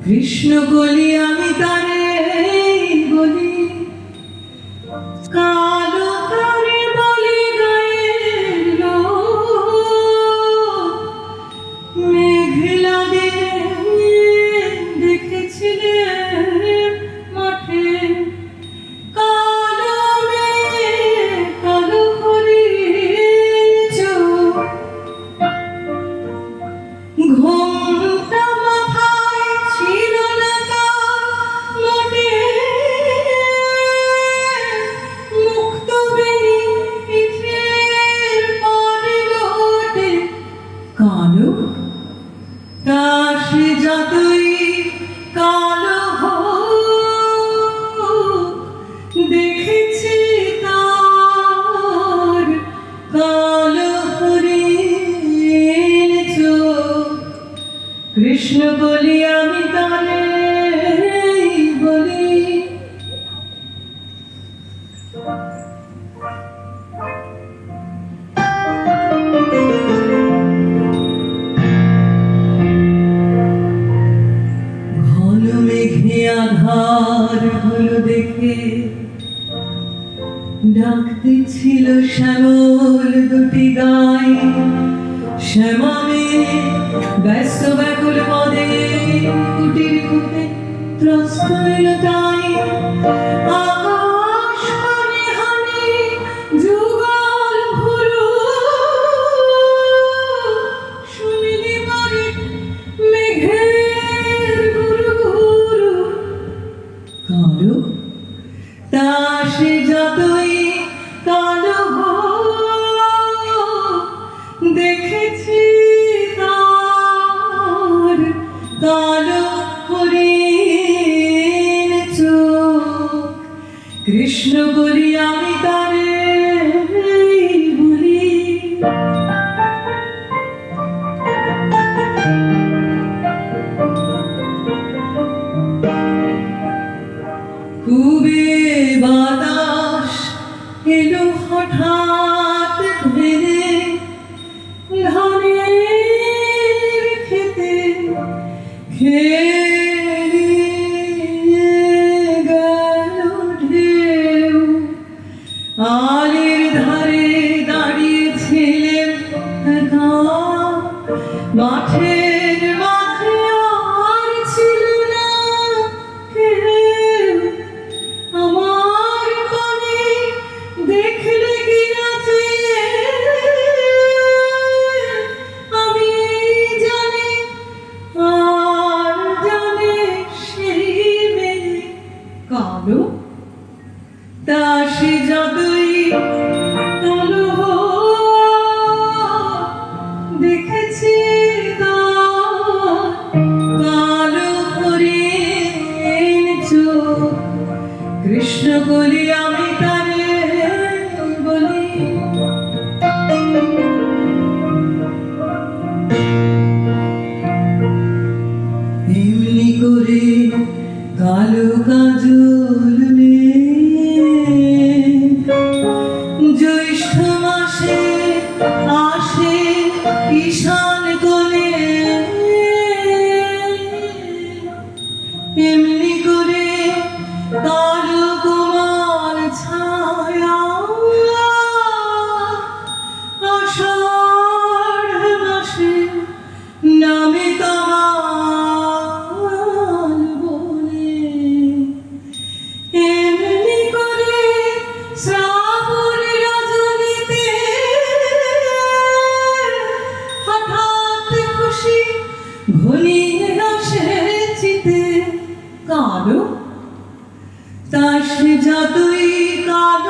কৃষ্ণ বলি আমি তারে বলি, কালো তারে বলি গায়ের লোক। মেঘলা দিনে দেখেছিলে মাঠে কালো মেঘ, কালো হরিণ চোখ। ঘোমটা মাথায় ছিল না তার মোটে, মুক্ত বেনি পিঠের পরে লোটে। কালো তা সে যতই কালো হোক, দেখেছি তার কালো হরিণ চোখ। কৃষ্ণ বলি আমি তারে বলি। ঘন মেঘে আধার হলো দেখে ডাকতে ছিল শ্যামল দুটি গাই। শ্যামা মেয়ে ব্যস্ত ব্যাকুল পদে কুটির খুঁতে ত্রস্ত এলো তাই। আকাশ হানে হানে যুগল ভুরু, শুনিলি পারে মেঘের গুরু গুরু। কালো তা সে যতই কালো হোক, দেখেছি তার কালো হরিণ চোখ। কৃষ্ণ বলি আমি তারে বলি। খুবে বাতাস এলো হঠাৎ ধীরে, ধানের খেতে খেলিয়ে গেল ঢেউ। আলের ধারে দাঁড়িয়েছিলেন একা, মাঠের মাঝে আর ছিল না কেউ। আমার পানে দেখলে কি নাচে, আমি জানি আর জানে সেই মেয়ে। কালো তা সে যতই কালো হোক, দেখেছি তার কালো হরিণ চোখ। কৃষ্ণ বলি আমি তারে বলি। এমনি করে কালো কাজল জ্যৈষ্ঠ মাসে আসে ঈশান কোণে। এমনি করে কালো কোমল ছায়া আষাঢ় মাসে নামে তামাল বনে। এমনি করে শ্রাবণ রজনীতে হঠাৎ খুশি ঘনিয়ে আসে চিতে। কালো তা সে যতই কালো